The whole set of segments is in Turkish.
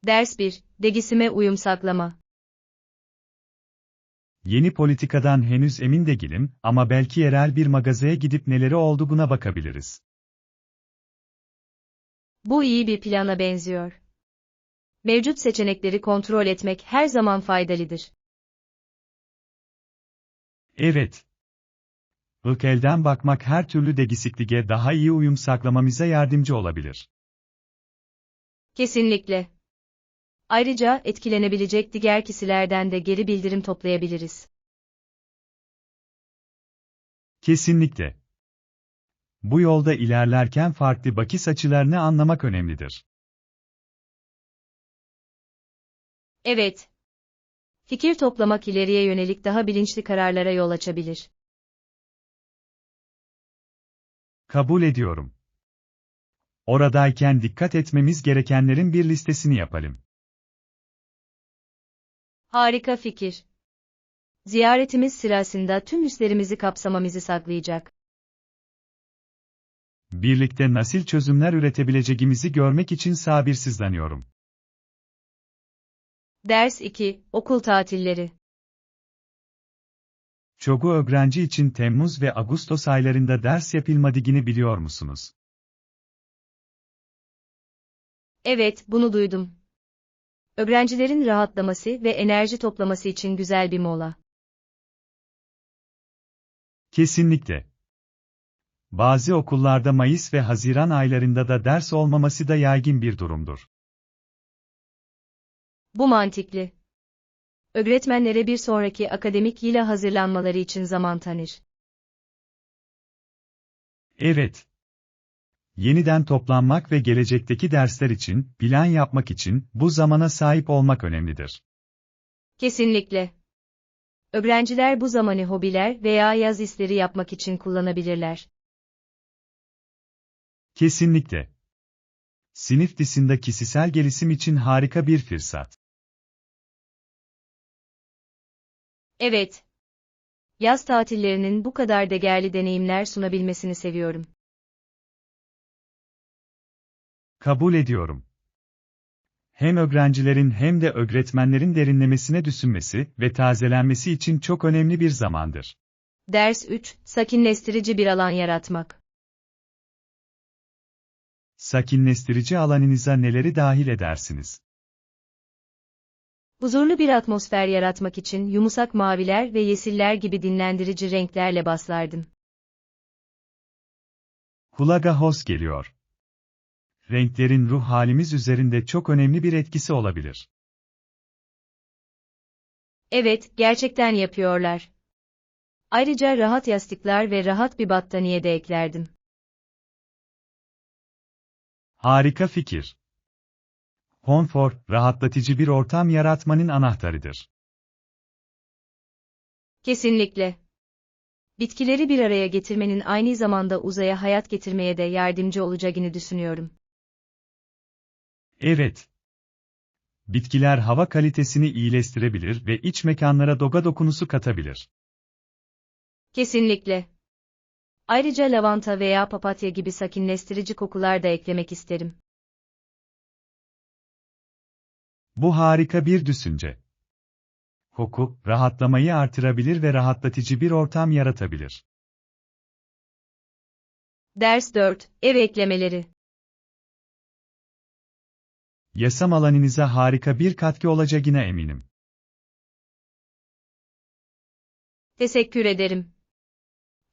Ders 1. Degisime uyum saklama. Yeni politikadan henüz emin değilim ama belki yerel bir mağazaya gidip neleri olduğuna bakabiliriz. Bu iyi bir plana benziyor. Mevcut seçenekleri kontrol etmek her zaman faydalıdır. Evet. İlk elden bakmak her türlü degisiklige daha iyi uyum sağlamamıza yardımcı olabilir. Kesinlikle. Ayrıca etkilenebilecek diğer kişilerden de geri bildirim toplayabiliriz. Kesinlikle. Bu yolda ilerlerken farklı bakış açılarını anlamak önemlidir. Evet. Fikir toplamak ileriye yönelik daha bilinçli kararlara yol açabilir. Kabul ediyorum. Oradayken dikkat etmemiz gerekenlerin bir listesini yapalım. Harika fikir. Ziyaretimiz sırasında tüm üslerimizi kapsamamızı sağlayacak. Birlikte nasıl çözümler üretebileceğimizi görmek için sabırsızlanıyorum. Ders 2. Okul tatilleri. Çoğu öğrenci için Temmuz ve Ağustos aylarında ders yapılmadığını biliyor musunuz? Evet, bunu duydum. Öğrencilerin rahatlaması ve enerji toplaması için güzel bir mola. Kesinlikle. Bazı okullarda Mayıs ve Haziran aylarında da ders olmaması da yaygın bir durumdur. Bu mantıklı. Öğretmenlere bir sonraki akademik yıla hazırlanmaları için zaman tanır. Evet. Yeniden toplanmak ve gelecekteki dersler için plan yapmak için bu zamana sahip olmak önemlidir. Kesinlikle. Öğrenciler bu zamanı hobiler veya yaz işleri yapmak için kullanabilirler. Kesinlikle. Sınıf dışında kişisel gelişim için harika bir fırsat. Evet. Yaz tatillerinin bu kadar değerli deneyimler sunabilmesini seviyorum. Kabul ediyorum. Hem öğrencilerin hem de öğretmenlerin derinlemesine düşünmesi ve tazelenmesi için çok önemli bir zamandır. Ders 3. Sakinleştirici bir alan yaratmak. Sakinleştirici alanınıza neleri dahil edersiniz? Huzurlu bir atmosfer yaratmak için yumuşak maviler ve yeşiller gibi dinlendirici renklerle baslardım. Kulağa hoş geliyor. Renklerin ruh halimiz üzerinde çok önemli bir etkisi olabilir. Evet, gerçekten yapıyorlar. Ayrıca rahat yastıklar ve rahat bir battaniye de eklerdim. Harika fikir. Konfor, rahatlatıcı bir ortam yaratmanın anahtarıdır. Kesinlikle. Bitkileri bir araya getirmenin aynı zamanda uzaya hayat getirmeye de yardımcı olacağını düşünüyorum. Evet. Bitkiler hava kalitesini iyileştirebilir ve iç mekanlara doğa dokunusu katabilir. Kesinlikle. Ayrıca lavanta veya papatya gibi sakinleştirici kokular da eklemek isterim. Bu harika bir düşünce. Koku, rahatlamayı artırabilir ve rahatlatıcı bir ortam yaratabilir. Ders 4. Ev eklemeleri. Yaşam alanınıza harika bir katkı olacağına eminim. Teşekkür ederim.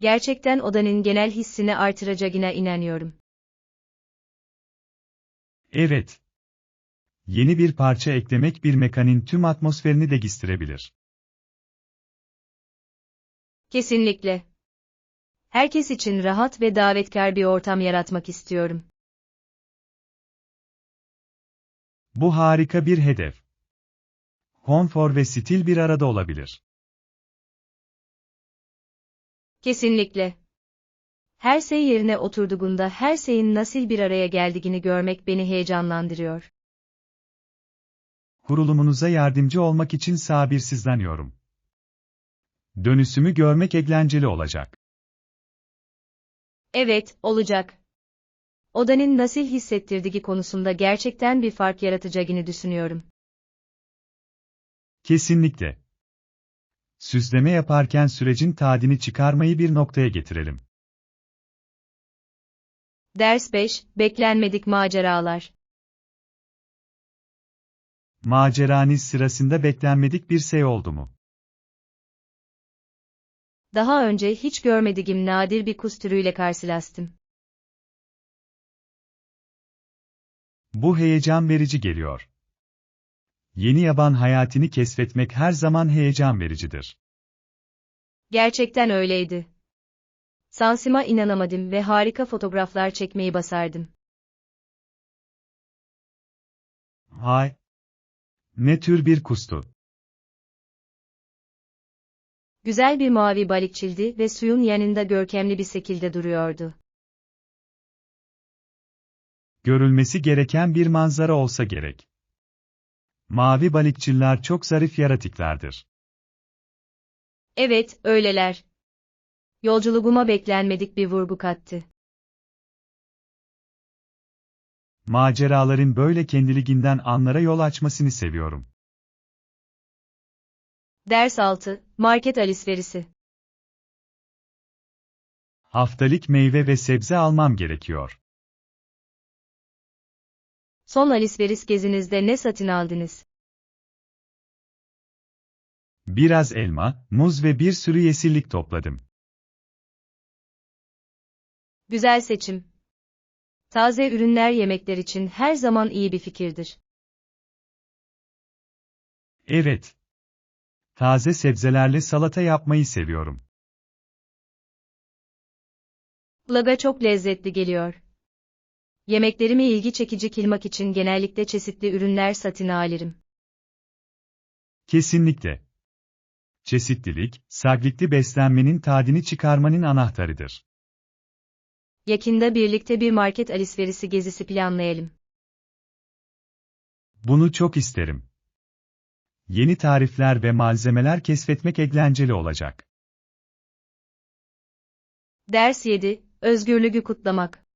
Gerçekten odanın genel hissini artıracağına inanıyorum. Evet. Yeni bir parça eklemek bir mekanın tüm atmosferini değiştirebilir. Kesinlikle. Herkes için rahat ve davetkar bir ortam yaratmak istiyorum. Bu harika bir hedef. Konfor ve stil bir arada olabilir. Kesinlikle. Her şey yerine oturduğunda her şeyin nasıl bir araya geldiğini görmek beni heyecanlandırıyor. Kurulumunuza yardımcı olmak için sabırsızlanıyorum. Dönüşümü görmek eğlenceli olacak. Evet, olacak. Odanın nasıl hissettirdiği konusunda gerçekten bir fark yaratacağını düşünüyorum. Kesinlikle. Süsleme yaparken sürecin tadini çıkarmayı bir noktaya getirelim. Ders 5, beklenmedik maceralar. Maceranız sırasında beklenmedik bir şey oldu mu? Daha önce hiç görmediğim nadir bir kuş türüyle karşılaştım. Bu heyecan verici geliyor. Yeni yaban hayatını keşfetmek her zaman heyecan vericidir. Gerçekten öyleydi. Şansıma inanamadım ve harika fotoğraflar çekmeyi başardım. Hay! Ne tür bir kuştu? Güzel bir mavi balıkçıldı ve suyun yanında görkemli bir şekilde duruyordu. Görülmesi gereken bir manzara olsa gerek. Mavi balıkçılar çok zarif yaratıklardır. Evet, öyleler. Yolculuğuma beklenmedik bir vurgu kattı. Maceraların böyle kendiliğinden anlara yol açmasını seviyorum. Ders 6, market alışverişi. Haftalık meyve ve sebze almam gerekiyor. Son alışveriş gezinizde ne satın aldınız? Biraz elma, muz ve bir sürü yeşillik topladım. Güzel seçim. Taze ürünler yemekler için her zaman iyi bir fikirdir. Evet. Taze sebzelerle salata yapmayı seviyorum. Laga çok lezzetli geliyor. Yemeklerimi ilgi çekici kılmak için genellikle çeşitli ürünler satın alırım. Kesinlikle. Çeşitlilik, sağlıklı beslenmenin tadını çıkarmanın anahtarıdır. Yakında birlikte bir market alışverişi gezisi planlayalım. Bunu çok isterim. Yeni tarifler ve malzemeler keşfetmek eğlenceli olacak. Ders 7, özgürlüğü kutlamak.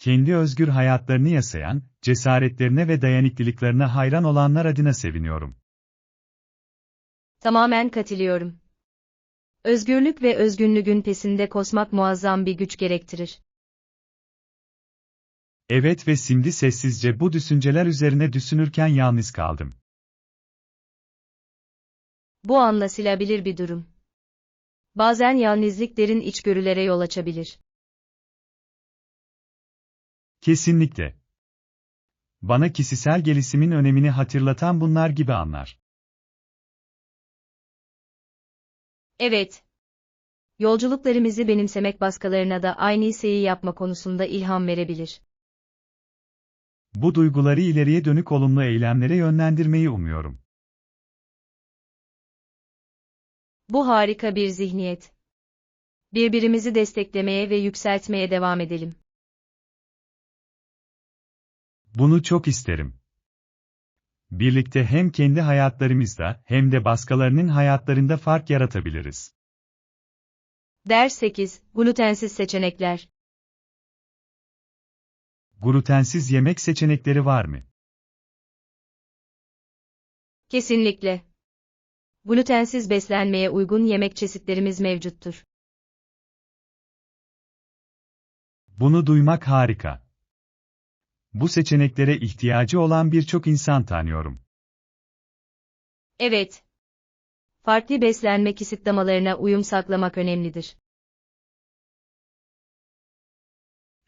Kendi özgür hayatlarını yaşayan, cesaretlerine ve dayanıklılıklarına hayran olanlar adına seviniyorum. Tamamen katılıyorum. Özgürlük ve özgünlüğün pesinde koşmak muazzam bir güç gerektirir. Evet ve şimdi sessizce bu düşünceler üzerine düşünürken yalnız kaldım. Bu anlaşılabilir bir durum. Bazen yalnızlık derin içgörülere yol açabilir. Kesinlikle. Bana kişisel gelişimin önemini hatırlatan bunlar gibi anlar. Evet. Yolculuklarımızı benimsemek başkalarına da aynı şeyi yapma konusunda ilham verebilir. Bu duyguları ileriye dönük olumlu eylemlere yönlendirmeyi umuyorum. Bu harika bir zihniyet. Birbirimizi desteklemeye ve yükseltmeye devam edelim. Bunu çok isterim. Birlikte hem kendi hayatlarımızda hem de başkalarının hayatlarında fark yaratabiliriz. Ders 8, glutensiz seçenekler. Glutensiz yemek seçenekleri var mı? Kesinlikle. Glutensiz beslenmeye uygun yemek çeşitlerimiz mevcuttur. Bunu duymak harika. Bu seçeneklere ihtiyacı olan birçok insan tanıyorum. Evet. Farklı beslenme kısıtlamalarına uyum sağlamak önemlidir.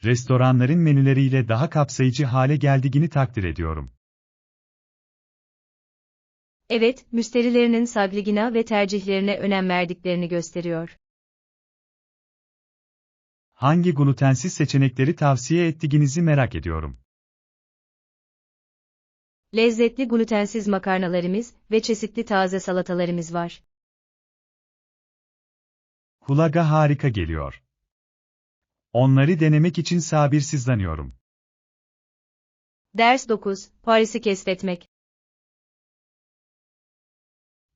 Restoranların menüleriyle daha kapsayıcı hale geldiğini takdir ediyorum. Evet, müşterilerinin sağlığına ve tercihlerine önem verdiklerini gösteriyor. Hangi glutensiz seçenekleri tavsiye ettiğinizi merak ediyorum. Lezzetli glutensiz makarnalarımız ve çeşitli taze salatalarımız var. Kulağa harika geliyor. Onları denemek için sabırsızlanıyorum. Ders 9, Paris'i keşfetmek.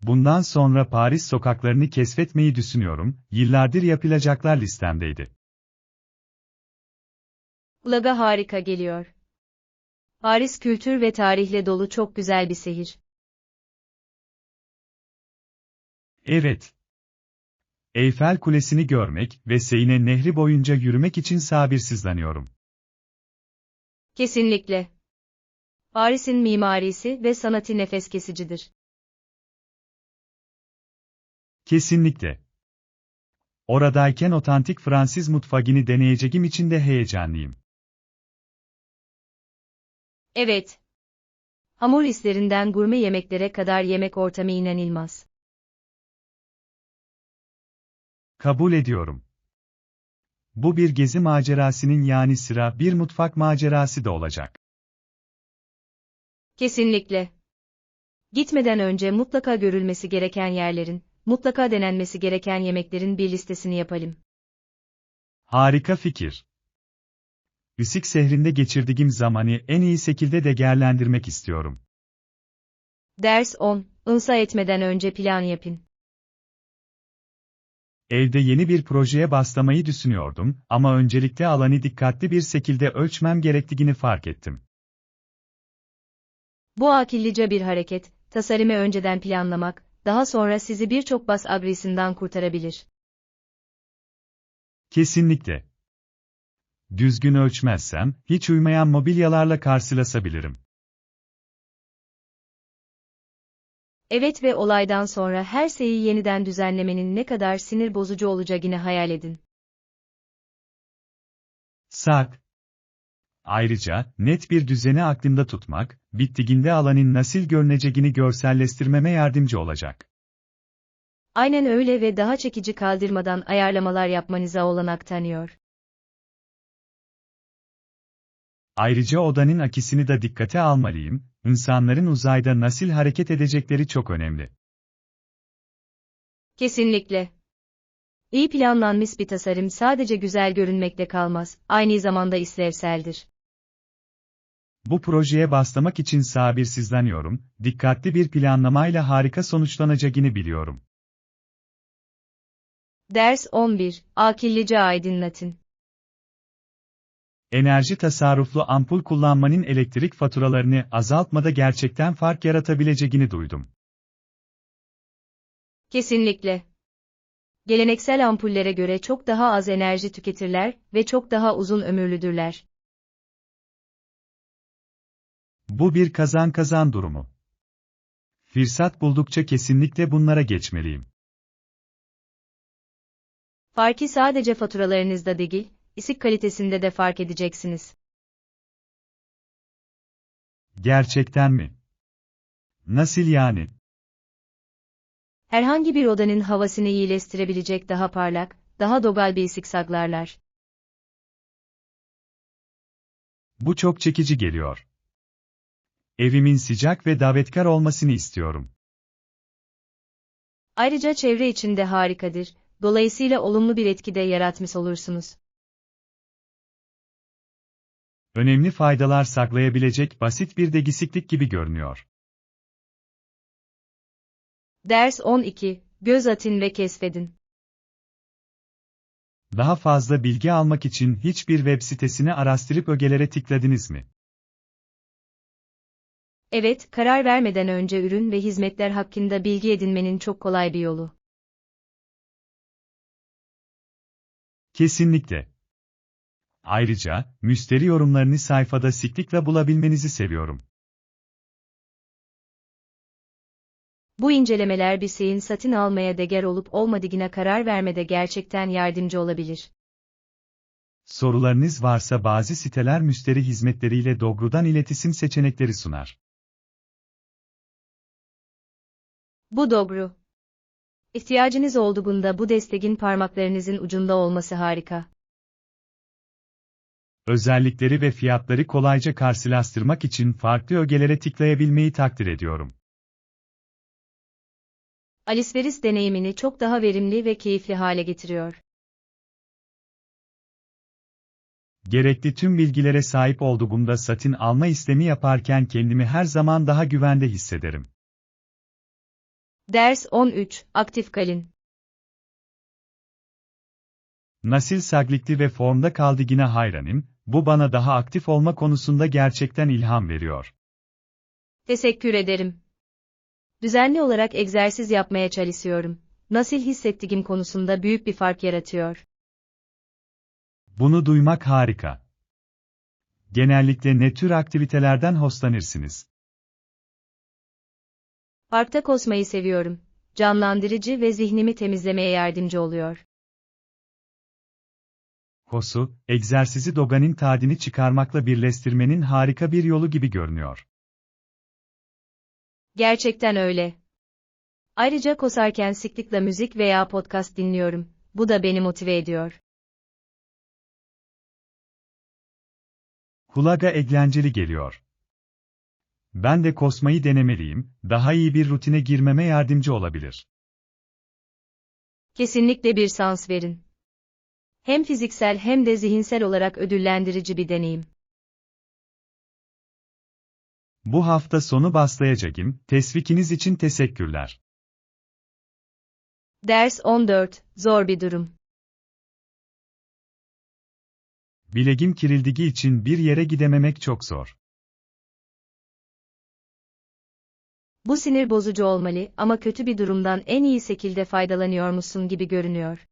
Bundan sonra Paris sokaklarını keşfetmeyi düşünüyorum, yıllardır yapılacaklar listemdeydi. Kulağa harika geliyor. Paris kültür ve tarihle dolu çok güzel bir şehir. Evet. Eyfel Kulesi'ni görmek ve Seine Nehri boyunca yürümek için sabırsızlanıyorum. Kesinlikle. Paris'in mimarisi ve sanatı nefes kesicidir. Kesinlikle. Oradayken otantik Fransız mutfağını deneyeceğim için de heyecanlıyım. Evet. Hamur işlerinden gurme yemeklere kadar yemek ortamı inanılmaz. Kabul ediyorum. Bu bir gezi macerasının yanı sıra bir mutfak macerası da olacak. Kesinlikle. Gitmeden önce mutlaka görülmesi gereken yerlerin, mutlaka denenmesi gereken yemeklerin bir listesini yapalım. Harika fikir. Isık şehrinde geçirdiğim zamanı en iyi şekilde değerlendirmek istiyorum. Ders 10. Insa etmeden önce plan yapın. Evde yeni bir projeye başlamayı düşünüyordum ama öncelikle alanı dikkatli bir şekilde ölçmem gerektiğini fark ettim. Bu akıllıca bir hareket, tasarımı önceden planlamak, daha sonra sizi birçok bas agresinden kurtarabilir. Kesinlikle. Düzgün ölçmezsem, hiç uymayan mobilyalarla karşılaşabilirim. Evet ve olaydan sonra her şeyi yeniden düzenlemenin ne kadar sinir bozucu olacağını hayal edin. Sak. Ayrıca, net bir düzeni aklımda tutmak, bittiğinde alanın nasıl görüneceğini görselleştirmeme yardımcı olacak. Aynen öyle ve daha çekici kaldırmadan ayarlamalar yapmanıza olanak tanıyor. Ayrıca odanın akisini de dikkate almalıyım, insanların uzayda nasıl hareket edecekleri çok önemli. Kesinlikle. İyi planlanmış bir tasarım sadece güzel görünmekle kalmaz, aynı zamanda işlevseldir. Bu projeye başlamak için sabırsızlanıyorum, dikkatli bir planlamayla harika sonuçlanacağını biliyorum. Ders 11. Akıllıca aydınlatın. Enerji tasarruflu ampul kullanmanın elektrik faturalarını azaltmada gerçekten fark yaratabileceğini duydum. Kesinlikle. Geleneksel ampullere göre çok daha az enerji tüketirler ve çok daha uzun ömürlüdürler. Bu bir kazan-kazan durumu. Fırsat buldukça kesinlikle bunlara geçmeliyim. Farkı sadece faturalarınızda değil, ışık kalitesinde de fark edeceksiniz. Gerçekten mi? Nasıl yani? Herhangi bir odanın havasını iyileştirebilecek daha parlak, daha dogal bir ışık saklarlar. Bu çok çekici geliyor. Evimin sıcak ve davetkar olmasını istiyorum. Ayrıca çevre için de harikadır, dolayısıyla olumlu bir etki de yaratmış olursunuz. Önemli faydalar saklayabilecek basit bir degisiklik gibi görünüyor. Ders 12. Göz atın ve keşfedin. Daha fazla bilgi almak için hiçbir web sitesini araştırıp ögelere tıkladınız mı? Evet, karar vermeden önce ürün ve hizmetler hakkında bilgi edinmenin çok kolay bir yolu. Kesinlikle. Ayrıca, müşteri yorumlarını sayfada sıklıkla bulabilmenizi seviyorum. Bu incelemeler bir şeyin satın almaya değer olup olmadığına karar vermede gerçekten yardımcı olabilir. Sorularınız varsa bazı siteler müşteri hizmetleriyle doğrudan iletişim seçenekleri sunar. Bu doğru. İhtiyacınız olduğunda bu desteğin parmaklarınızın ucunda olması harika. Özellikleri ve fiyatları kolayca karşılaştırmak için farklı ögelere tıklayabilmeyi takdir ediyorum. Alışveriş deneyimini çok daha verimli ve keyifli hale getiriyor. Gerekli tüm bilgilere sahip olduğumda satın alma işlemi yaparken kendimi her zaman daha güvende hissederim. Ders 13. Aktif kalın. Nasıl saklıklı ve formda kaldığına hayranım, Bu bana daha aktif olma konusunda gerçekten ilham veriyor. Teşekkür ederim. Düzenli olarak egzersiz yapmaya çalışıyorum. Nasıl hissettiğim konusunda büyük bir fark yaratıyor. Bunu duymak harika. Genellikle ne tür aktivitelerden hoşlanırsınız? Parkta koşmayı seviyorum. Canlandırıcı ve zihnimi temizlemeye yardımcı oluyor. Koşu, egzersizi dopamin tadini çıkarmakla birleştirmenin harika bir yolu gibi görünüyor. Gerçekten öyle. Ayrıca koşarken sıklıkla müzik veya podcast dinliyorum. Bu da beni motive ediyor. Kulağa eğlenceli geliyor. Ben de koşmayı denemeliyim, daha iyi bir rutine girmeme yardımcı olabilir. Kesinlikle bir şans verin. Hem fiziksel hem de zihinsel olarak ödüllendirici bir deneyim. Bu hafta sonu başlayacağım, teşvikiniz için teşekkürler. Ders 14, zor bir durum. Bileğim kirildiği için bir yere gidememek çok zor. Bu sinir bozucu olmalı ama kötü bir durumdan en iyi şekilde faydalanıyormuşsun gibi görünüyor.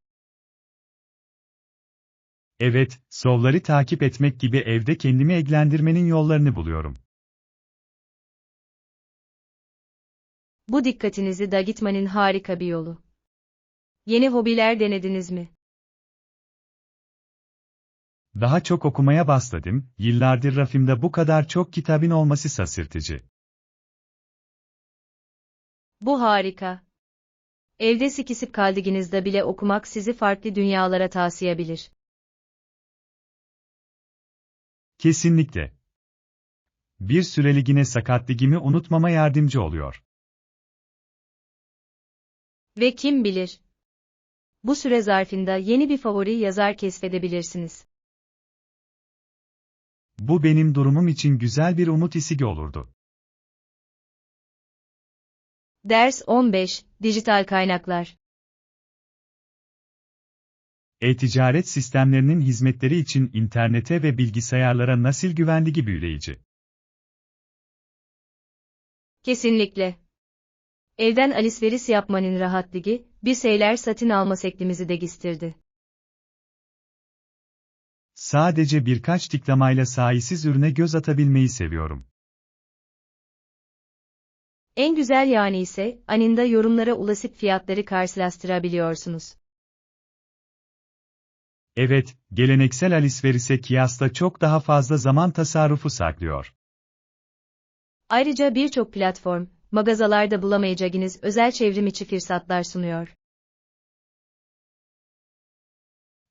Evet, şovları takip etmek gibi evde kendimi eğlendirmenin yollarını buluyorum. Bu dikkatinizi dağıtmanın harika bir yolu. Yeni hobiler denediniz mi? Daha çok okumaya başladım, yıllardır rafımda bu kadar çok kitabın olması şaşırtıcı. Bu harika. Evde sıkışıp kaldığınızda bile okumak sizi farklı dünyalara taşıyabilir. Kesinlikle. Bir süreliğine sakatlığımı unutmama yardımcı oluyor. Ve kim bilir? Bu süre zarfında yeni bir favori yazar keşfedebilirsiniz. Bu benim durumum için güzel bir umut isigi olurdu. Ders 15, dijital kaynaklar. E-ticaret sistemlerinin hizmetleri için internete ve bilgisayarlara nasıl güvendiği büyüleyici. Kesinlikle. Evden alışveriş yapmanın rahatlığı, bir şeyler satın alma şeklimizi değiştirdi. Sadece birkaç tıklamayla sayısız ürüne göz atabilmeyi seviyorum. En güzel yani ise, anında yorumlara ulaşıp fiyatları karşılaştırabiliyorsunuz. Evet, geleneksel alışverişe kıyasla çok daha fazla zaman tasarrufu sağlıyor. Ayrıca birçok platform, mağazalarda bulamayacağınız özel çevrim içi fırsatlar sunuyor.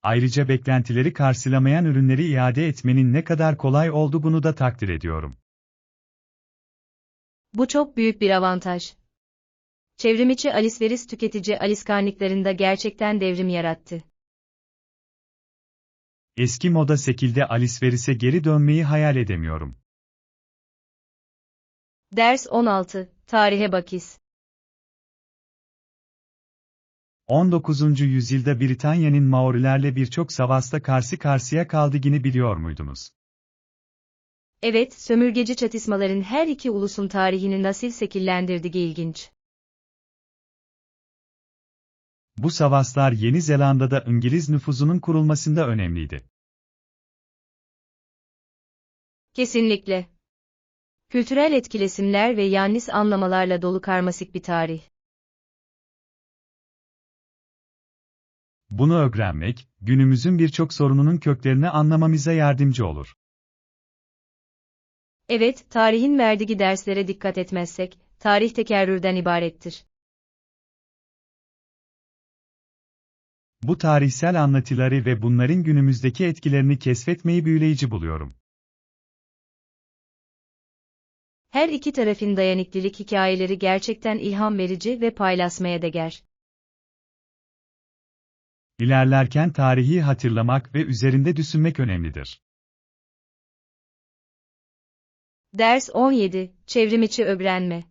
Ayrıca beklentileri karşılamayan ürünleri iade etmenin ne kadar kolay olduğunu da takdir ediyorum. Bu çok büyük bir avantaj. Çevrimiçi alışveriş tüketici alışkanlıklarında gerçekten devrim yarattı. Eski moda şekilde alışverişe geri dönmeyi hayal edemiyorum. Ders 16, tarihe bakış. 19. yüzyılda Britanya'nın Maorilerle birçok savaşta karşı karşıya kaldığını biliyor muydunuz? Evet, sömürgeci çatışmaların her iki ulusun tarihini nasıl şekillendirdiği ilginç. Bu savaşlar Yeni Zelanda'da İngiliz nüfuzunun kurulmasında önemliydi. Kesinlikle. Kültürel etkileşimler ve yanlış anlamalarla dolu karmaşık bir tarih. Bunu öğrenmek, günümüzün birçok sorununun köklerini anlamamıza yardımcı olur. Evet, tarihin verdiği derslere dikkat etmezsek, tarih tekerrürden ibarettir. Bu tarihsel anlatıları ve bunların günümüzdeki etkilerini keşfetmeyi büyüleyici buluyorum. Her iki tarafın dayanıklılık hikayeleri gerçekten ilham verici ve paylaşmaya değer. İlerlerken tarihi hatırlamak ve üzerinde düşünmek önemlidir. Ders 17, çevrimiçi öğrenme.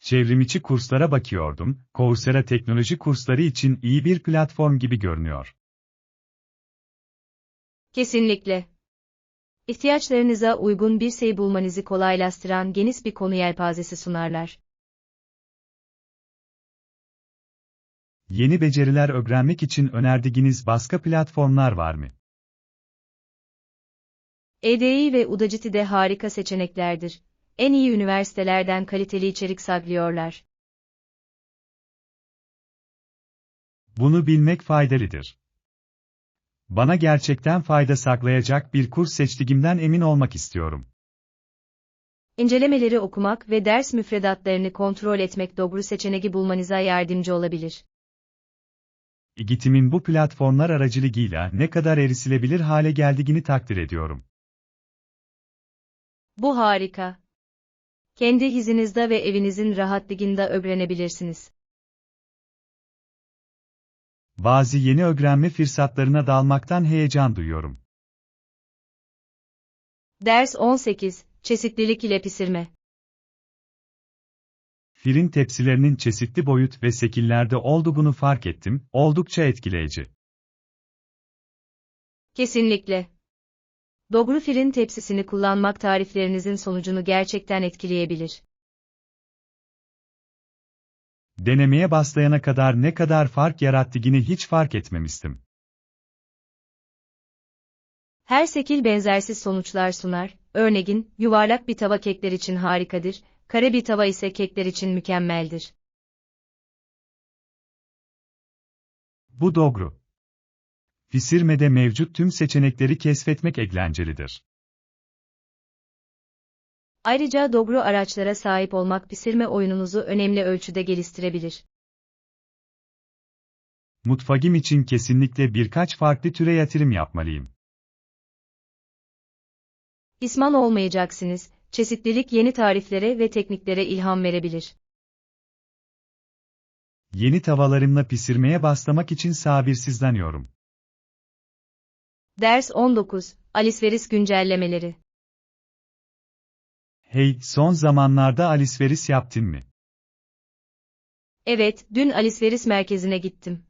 Çevrimiçi kurslara bakıyordum, Coursera teknoloji kursları için iyi bir platform gibi görünüyor. Kesinlikle. İhtiyaçlarınıza uygun bir şey bulmanızı kolaylaştıran geniş bir konu yelpazesi sunarlar. Yeni beceriler öğrenmek için önerdiğiniz başka platformlar var mı? Edey ve Udacity'de harika seçeneklerdir. En iyi üniversitelerden kaliteli içerik saklıyorlar. Bunu bilmek faydalıdır. Bana gerçekten fayda sağlayacak bir kurs seçtiğimden emin olmak istiyorum. İncelemeleri okumak ve ders müfredatlarını kontrol etmek doğru seçeneği bulmanıza yardımcı olabilir. Eğitimin bu platformlar aracılığıyla ne kadar erişilebilir hale geldiğini takdir ediyorum. Bu harika. Kendi izinizde ve evinizin rahatlığında öğrenebilirsiniz. Bazı yeni öğrenme fırsatlarına dalmaktan heyecan duyuyorum. Ders 18, çeşitlilik ile pişirme. Fırın tepsilerinin çeşitli boyut ve şekillerde olduğunu fark ettim, oldukça etkileyici. Kesinlikle. Doğru fırın tepsisini kullanmak tariflerinizin sonucunu gerçekten etkileyebilir. Denemeye başlayana kadar ne kadar fark yarattığını hiç fark etmemiştim. Her şekil benzersiz sonuçlar sunar. Örneğin, yuvarlak bir tava kekler için harikadır, kare bir tava ise kekler için mükemmeldir. Bu doğru. Pişirmede mevcut tüm seçenekleri keşfetmek eğlencelidir. Ayrıca doğru araçlara sahip olmak pişirme oyununuzu önemli ölçüde geliştirebilir. Mutfağım için kesinlikle birkaç farklı türe yatırım yapmalıyım. Pişman olmayacaksınız, çeşitlilik yeni tariflere ve tekniklere ilham verebilir. Yeni tavalarımla pişirmeye başlamak için sabırsızlanıyorum. Ders 19, alışveriş güncellemeleri. Hey, son zamanlarda alışveriş yaptın mı? Evet, dün alışveriş merkezine gittim.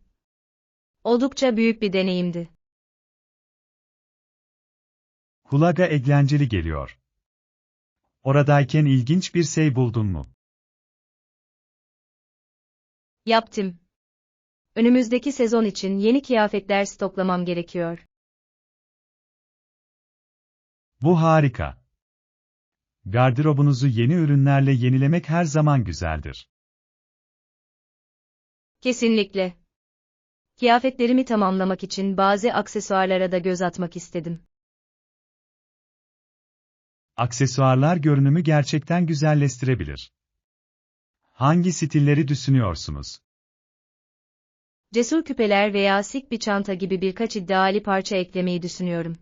Oldukça büyük bir deneyimdi. Kulağa eğlenceli geliyor. Oradayken ilginç bir şey buldun mu? Yaptım. Önümüzdeki sezon için yeni kıyafetler stoklamam gerekiyor. Bu harika. Gardırobunuzu yeni ürünlerle yenilemek her zaman güzeldir. Kesinlikle. Kıyafetlerimi tamamlamak için bazı aksesuarlara da göz atmak istedim. Aksesuarlar görünümü gerçekten güzelleştirebilir. Hangi stilleri düşünüyorsunuz? Cesur küpeler veya sik bir çanta gibi birkaç iddialı parça eklemeyi düşünüyorum.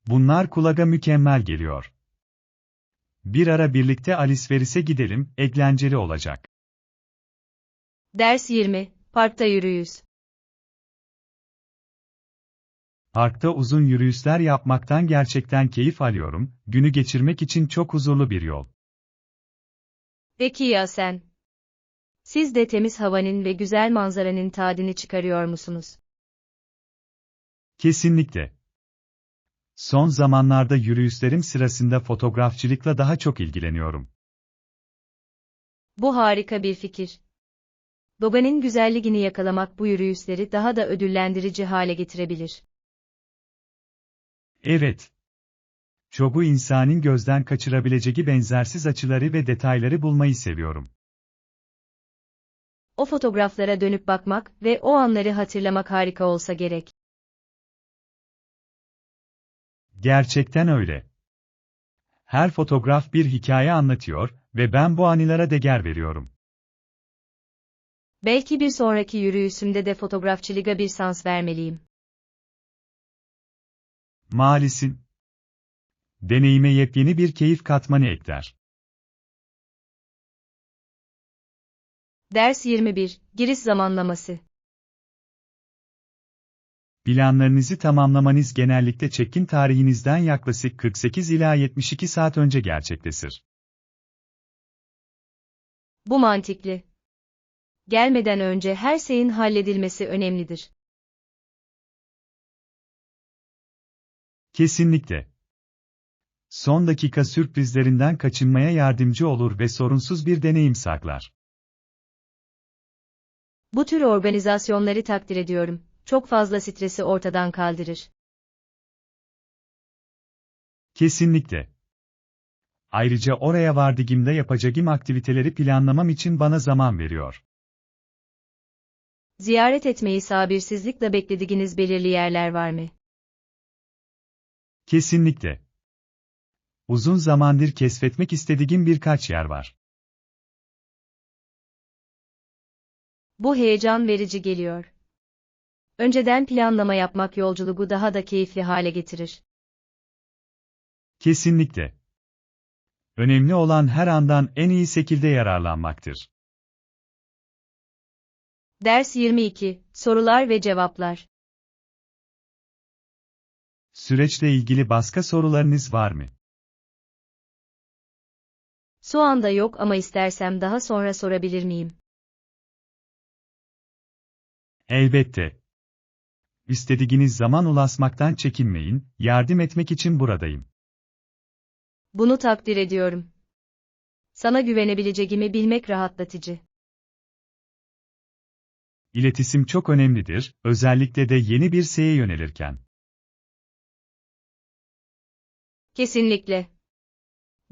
Bunlar kulağa mükemmel geliyor. Bir ara birlikte alışverişe gidelim, eğlenceli olacak. Ders 20, parkta yürüyüş. Parkta uzun yürüyüşler yapmaktan gerçekten keyif alıyorum, günü geçirmek için çok huzurlu bir yol. Peki ya sen? Siz de temiz havanın ve güzel manzaranın tadını çıkarıyor musunuz? Kesinlikle. Son zamanlarda yürüyüşlerim sırasında fotoğrafçılıkla daha çok ilgileniyorum. Bu harika bir fikir. Doğanın güzelliğini yakalamak bu yürüyüşleri daha da ödüllendirici hale getirebilir. Evet. Çoğu insanın gözden kaçırabileceği benzersiz açıları ve detayları bulmayı seviyorum. O fotoğraflara dönüp bakmak ve o anları hatırlamak harika olsa gerek. Gerçekten öyle. Her fotoğraf bir hikaye anlatıyor ve ben bu anılara değer veriyorum. Belki bir sonraki yürüyüşümde de fotoğrafçılığa bir şans vermeliyim. Maalesef. Deneyime yepyeni bir keyif katmanı ekler. Ders 21, giriş zamanlaması. Planlarınızı tamamlamanız genellikle check-in tarihinizden yaklaşık 48 ila 72 saat önce gerçekleşir. Bu mantıklı. Gelmeden önce her şeyin halledilmesi önemlidir. Kesinlikle. Son dakika sürprizlerinden kaçınmaya yardımcı olur ve sorunsuz bir deneyim sağlar. Bu tür organizasyonları takdir ediyorum. Çok fazla stresi ortadan kaldırır. Kesinlikle. Ayrıca oraya vardığımda yapacağım aktiviteleri planlamam için bana zaman veriyor. Ziyaret etmeyi sabırsızlıkla beklediğiniz belirli yerler var mı? Kesinlikle. Uzun zamandır keşfetmek istediğim birkaç yer var. Bu heyecan verici geliyor. Önceden planlama yapmak yolculuğu daha da keyifli hale getirir. Kesinlikle. Önemli olan her andan en iyi şekilde yararlanmaktır. Ders 22, Sorular ve Cevaplar. Süreçle ilgili başka sorularınız var mı? Şu anda yok ama istersem daha sonra sorabilir miyim? Elbette. İstediğiniz zaman ulaşmaktan çekinmeyin, yardım etmek için buradayım. Bunu takdir ediyorum. Sana güvenebileceğimi bilmek rahatlatıcı. İletişim çok önemlidir, özellikle de yeni bir şeye yönelirken. Kesinlikle.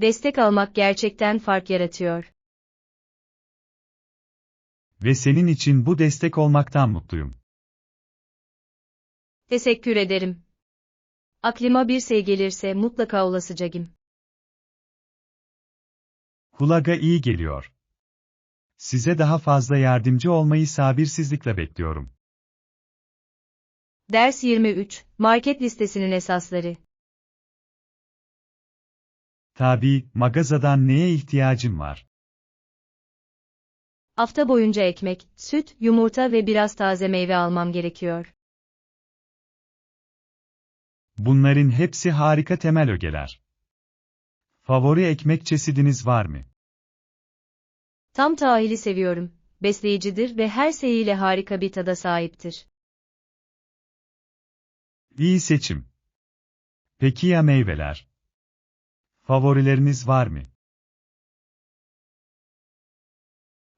Destek almak gerçekten fark yaratıyor. Ve senin için bu destek olmaktan mutluyum. Teşekkür ederim. Aklıma bir şey gelirse mutlaka ulaşacağım. Kulağa iyi geliyor. Size daha fazla yardımcı olmayı sabırsızlıkla bekliyorum. Ders 23, Market listesinin esasları. Tabii, mağazadan neye ihtiyacım var? Hafta boyunca ekmek, süt, yumurta ve biraz taze meyve almam gerekiyor. Bunların hepsi harika temel ögeler. Favori ekmek çeşidiniz var mı? Tam tahili seviyorum. Besleyicidir ve her şeyiyle harika bir tada sahiptir. İyi seçim. Peki ya meyveler? Favorileriniz var mı?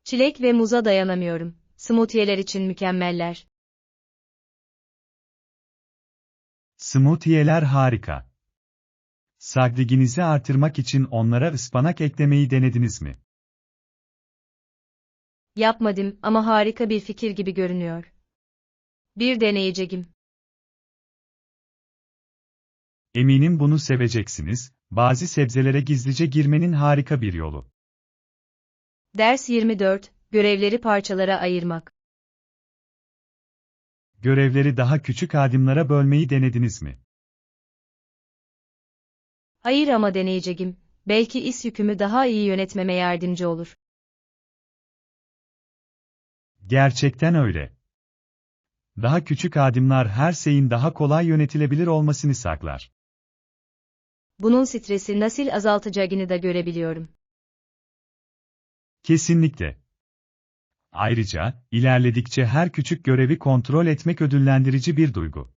Çilek ve muza dayanamıyorum. Smoothie'ler için mükemmeller. Smoothie'ler harika. Sagdiginizi artırmak için onlara ıspanak eklemeyi denediniz mi? Yapmadım ama harika bir fikir gibi görünüyor. Bir deneyeceğim. Eminim bunu seveceksiniz, bazı sebzelere gizlice girmenin harika bir yolu. Ders 24, Görevleri parçalara ayırmak. Görevleri daha küçük adımlara bölmeyi denediniz mi? Hayır ama deneyeceğim. Belki iş yükümü daha iyi yönetmeme yardımcı olur. Gerçekten öyle. Daha küçük adımlar her şeyin daha kolay yönetilebilir olmasını sağlar. Bunun stresi nasıl azaltacağını da görebiliyorum. Kesinlikle. Ayrıca, ilerledikçe her küçük görevi kontrol etmek ödüllendirici bir duygu.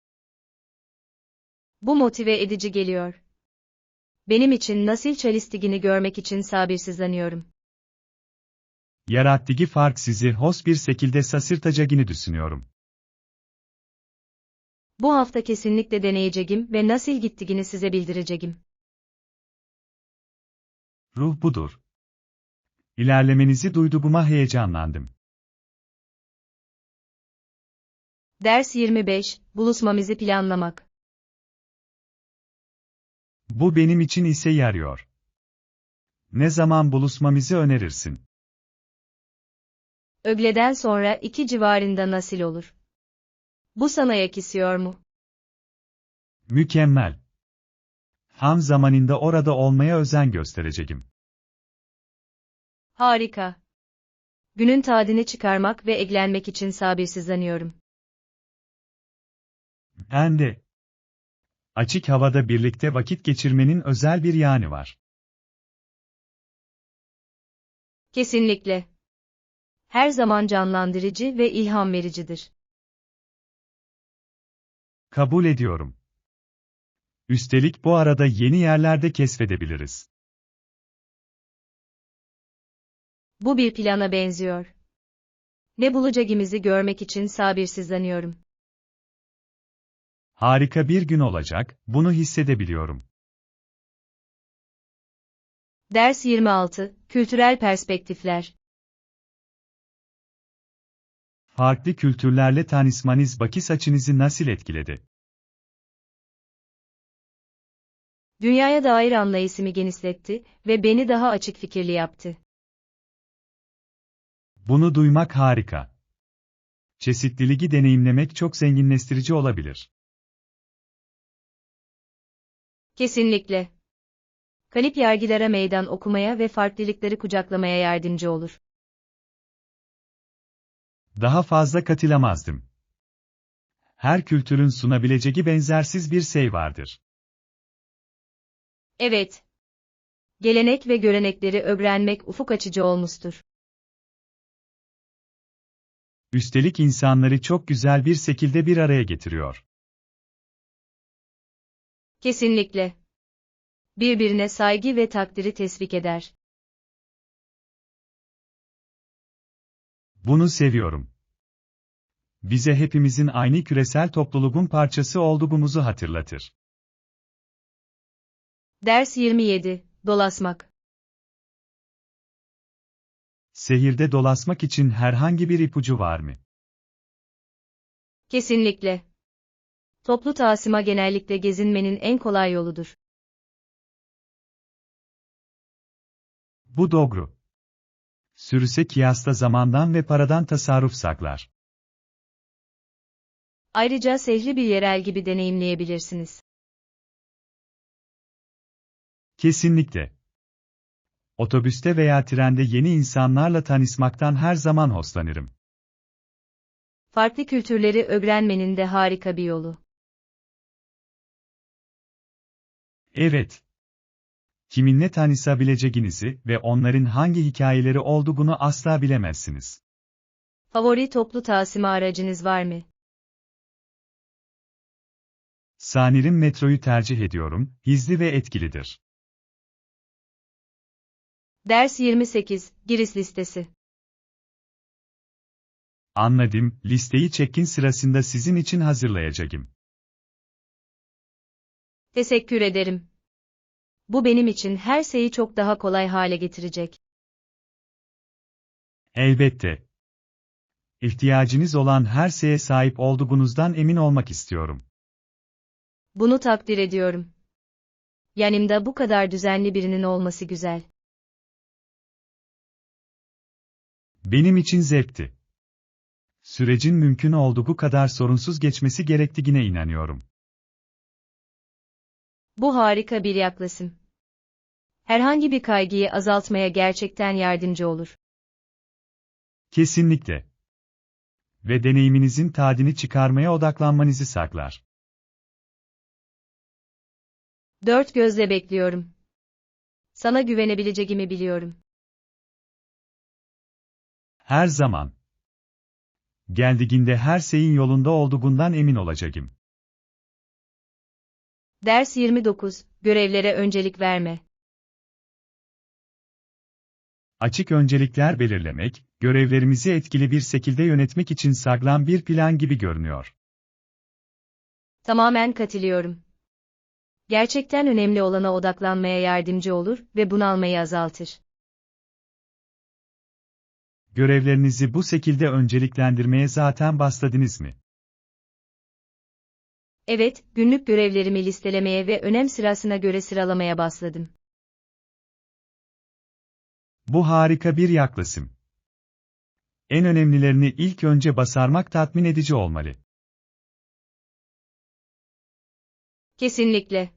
Bu motive edici geliyor. Benim için nasıl çalıştığını görmek için sabırsızlanıyorum. Yarattığı fark sizi hoş bir şekilde şaşırtacağını düşünüyorum. Bu hafta kesinlikle deneyeceğim ve nasıl gittiğini size bildireceğim. Ruh budur. İlerlemenizi duyduğuma heyecanlandım. Ders 25, Buluşmamızı planlamak. Bu benim için işe yarıyor. Ne zaman buluşmamızı önerirsin? Öğleden sonra 2 civarında nasıl olur? Bu sana yakışıyor mu? Mükemmel. Tam zamanında orada olmaya özen göstereceğim. Harika. Günün tadını çıkarmak ve eğlenmek için sabırsızlanıyorum. Ben de. Açık havada birlikte vakit geçirmenin özel bir yanı var. Kesinlikle. Her zaman canlandırıcı ve ilham vericidir. Kabul ediyorum. Üstelik bu arada yeni yerlerde keşfedebiliriz. Bu bir plana benziyor. Ne bulacağımızı görmek için sabırsızlanıyorum. Harika bir gün olacak, bunu hissedebiliyorum. Ders 26, Kültürel Perspektifler. Farklı kültürlerle tanışmanız bakış açınızı nasıl etkiledi? Dünyaya dair anlayışımı genişletti ve beni daha açık fikirli yaptı. Bunu duymak harika. Çeşitliliği deneyimlemek çok zenginleştirici olabilir. Kesinlikle. Kalıp yargılara meydan okumaya ve farklılıkları kucaklamaya yardımcı olur. Daha fazla katılamazdım. Her kültürün sunabileceği benzersiz bir şey vardır. Evet. Gelenek ve görenekleri öğrenmek ufuk açıcı olmuştur. Üstelik insanları çok güzel bir şekilde bir araya getiriyor. Kesinlikle. Birbirine saygı ve takdiri teşvik eder. Bunu seviyorum. Bize hepimizin aynı küresel topluluğun parçası olduğumuzu hatırlatır. Ders 27, Dolaşmak. Şehirde dolaşmak için herhangi bir ipucu var mı? Kesinlikle. Toplu taşıma genellikle gezinmenin en kolay yoludur. Bu doğru. Sürüse kıyasla zamandan ve paradan tasarruf sağlar. Ayrıca şehri bir yerel gibi deneyimleyebilirsiniz. Kesinlikle. Otobüste veya trende yeni insanlarla tanışmaktan her zaman hoşlanırım. Farklı kültürleri öğrenmenin de harika bir yolu. Evet. Kiminle tanışabileceğinizi ve onların hangi hikayeleri olduğunu asla bilemezsiniz. Favori toplu taşıma aracınız var mı? Sanırım metroyu tercih ediyorum, hızlı ve etkilidir. Ders 28, Giriş listesi. Anladım, listeyi check-in sırasında sizin için hazırlayacağım. Teşekkür ederim. Bu benim için her şeyi çok daha kolay hale getirecek. Elbette. İhtiyacınız olan her şeye sahip olduğunuzdan emin olmak istiyorum. Bunu takdir ediyorum. Yanımda bu kadar düzenli birinin olması güzel. Benim için zevkti. Sürecin mümkün olduğu kadar sorunsuz geçmesi gerektiğine inanıyorum. Bu harika bir yaklaşım. Herhangi bir kaygıyı azaltmaya gerçekten yardımcı olur. Kesinlikle. Ve deneyiminizin tadını çıkarmaya odaklanmanızı sağlar. Dört gözle bekliyorum. Sana güvenebileceğimi biliyorum. Her zaman. Geldiğinde her şeyin yolunda olduğundan emin olacağım. Ders 29, Görevlere öncelik verme. Açık öncelikler belirlemek, görevlerimizi etkili bir şekilde yönetmek için sağlam bir plan gibi görünüyor. Tamamen katılıyorum. Gerçekten önemli olana odaklanmaya yardımcı olur ve bunalmayı azaltır. Görevlerinizi bu şekilde önceliklendirmeye zaten başladınız mı? Evet, günlük görevlerimi listelemeye ve önem sırasına göre sıralamaya başladım. Bu harika bir yaklaşım. En önemlilerini ilk önce basarmak tatmin edici olmalı. Kesinlikle.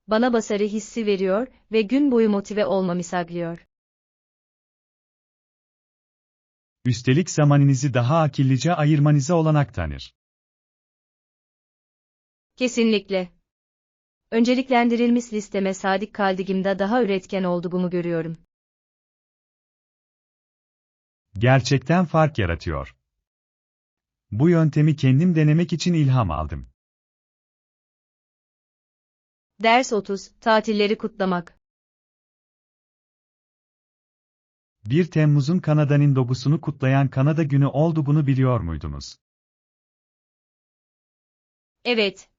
Bana başarı hissi veriyor ve gün boyu motive olmamı sağlıyor. Üstelik zamanınızı daha akıllıca ayırmanıza olanak tanır. Kesinlikle. Önceliklendirilmiş listeme sadık kaldığımda daha üretken olduğumu görüyorum. Gerçekten fark yaratıyor. Bu yöntemi kendim denemek için ilham aldım. Ders 30, tatilleri kutlamak. 1 Temmuz'un Kanada'nın doğusunu kutlayan Kanada Günü olduğunu biliyor muydunuz? Evet.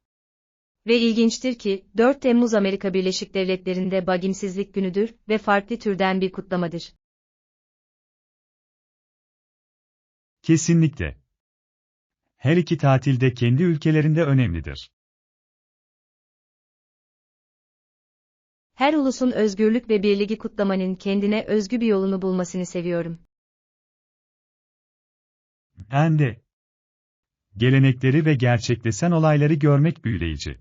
Ve ilginçtir ki, 4 Temmuz Amerika Birleşik Devletleri'nde Bagimsizlik Günüdür ve farklı türden bir kutlamadır. Kesinlikle. Her iki tatil de kendi ülkelerinde önemlidir. Her ulusun özgürlük ve birliği kutlamanın kendine özgü bir yolunu bulmasını seviyorum. Ben de. Gelenekleri ve gerçekleşen olayları görmek büyüleyici.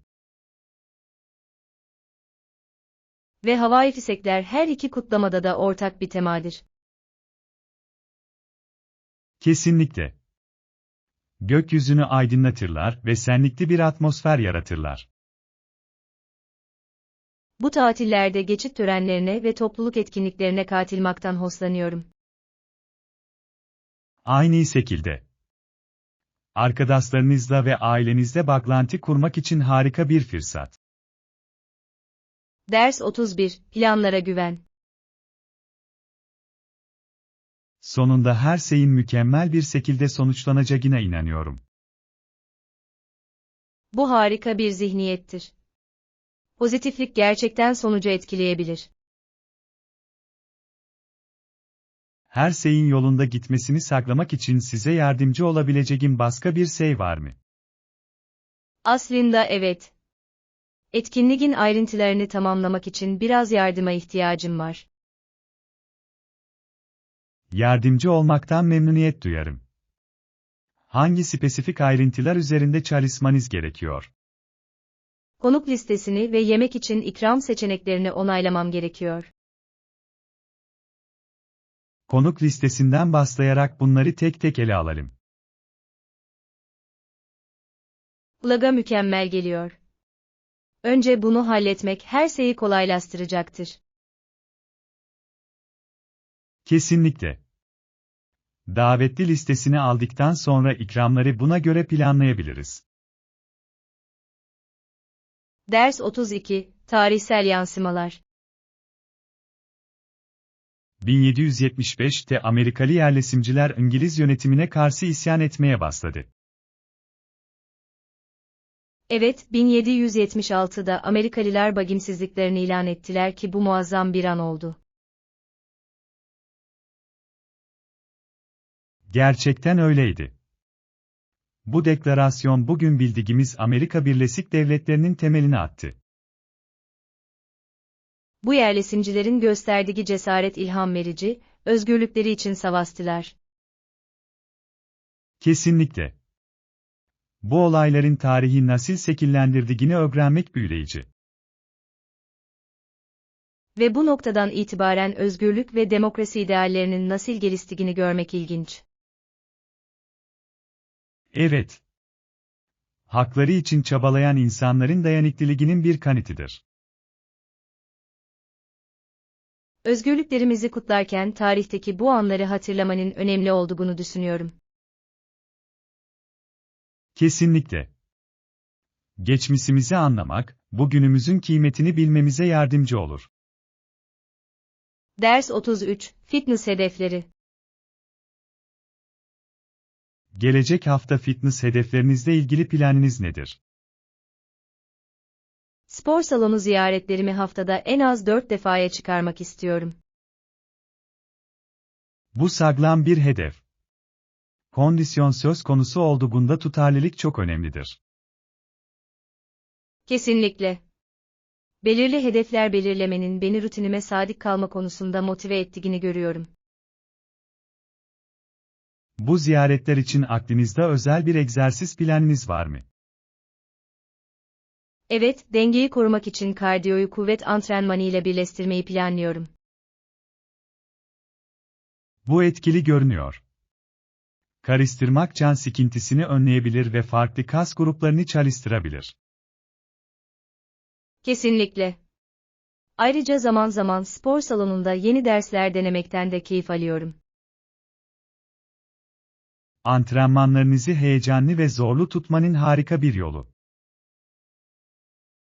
Ve havai fişekler her iki kutlamada da ortak bir temadır. Kesinlikle. Gökyüzünü aydınlatırlar ve senlikli bir atmosfer yaratırlar. Bu tatillerde geçit törenlerine ve topluluk etkinliklerine katılmaktan hoşlanıyorum. Aynı şekilde. Arkadaşlarınızla ve ailenizle bağlantı kurmak için harika bir fırsat. Ders 31, planlara güven. Sonunda her şeyin mükemmel bir şekilde sonuçlanacağına inanıyorum. Bu harika bir zihniyettir. Pozitiflik gerçekten sonucu etkileyebilir. Her şeyin yolunda gitmesini sağlamak için size yardımcı olabileceğim başka bir şey var mı? Aslında evet. Etkinliğin ayrıntılarını tamamlamak için biraz yardıma ihtiyacım var. Yardımcı olmaktan memnuniyet duyarım. Hangi spesifik ayrıntılar üzerinde çalışmanız gerekiyor? Konuk listesini ve yemek için ikram seçeneklerini onaylamam gerekiyor. Konuk listesinden başlayarak bunları tek tek ele alalım. Kulağa mükemmel geliyor. Önce bunu halletmek her şeyi kolaylaştıracaktır. Kesinlikle. Davetli listesini aldıktan sonra ikramları buna göre planlayabiliriz. Ders 32, tarihsel yansımalar. 1775'te Amerikalı yerleşimciler İngiliz yönetimine karşı isyan etmeye başladı. Evet, 1776'da Amerikalılar bagimsizliklerini ilan ettiler ki bu muazzam bir an oldu. Gerçekten öyleydi. Bu deklarasyon bugün bildiğimiz Amerika Birleşik Devletleri'nin temelini attı. Bu yerleşimcilerin gösterdiği cesaret ilham verici, özgürlükleri için savaştılar. Kesinlikle. Bu olayların tarihi nasıl şekillendirdiğini öğrenmek büyüleyici. Ve bu noktadan itibaren özgürlük ve demokrasi ideallerinin nasıl geliştiğini görmek ilginç. Evet. Hakları için çabalayan insanların dayanıklılığının bir kanıtıdır. Özgürlüklerimizi kutlarken tarihteki bu anları hatırlamanın önemli olduğunu düşünüyorum. Kesinlikle. Geçmişimizi anlamak, bugünümüzün kıymetini bilmemize yardımcı olur. Ders 33, fitness hedefleri. Gelecek hafta fitness hedeflerinizle ilgili planınız nedir? Spor salonu ziyaretlerimi haftada en az 4 defaya çıkarmak istiyorum. Bu sağlam bir hedef. Kondisyon söz konusu olduğunda tutarlılık çok önemlidir. Kesinlikle. Belirli hedefler belirlemenin beni rutinime sadık kalma konusunda motive ettiğini görüyorum. Bu ziyaretler için aklınızda özel bir egzersiz planınız var mı? Evet, dengeyi korumak için kardiyoyu kuvvet antrenmanı ile birleştirmeyi planlıyorum. Bu etkili görünüyor. Karıştırmak can sıkıntısını önleyebilir ve farklı kas gruplarını çalıştırabilir. Kesinlikle. Ayrıca zaman zaman spor salonunda yeni dersler denemekten de keyif alıyorum. Antrenmanlarınızı heyecanlı ve zorlu tutmanın harika bir yolu.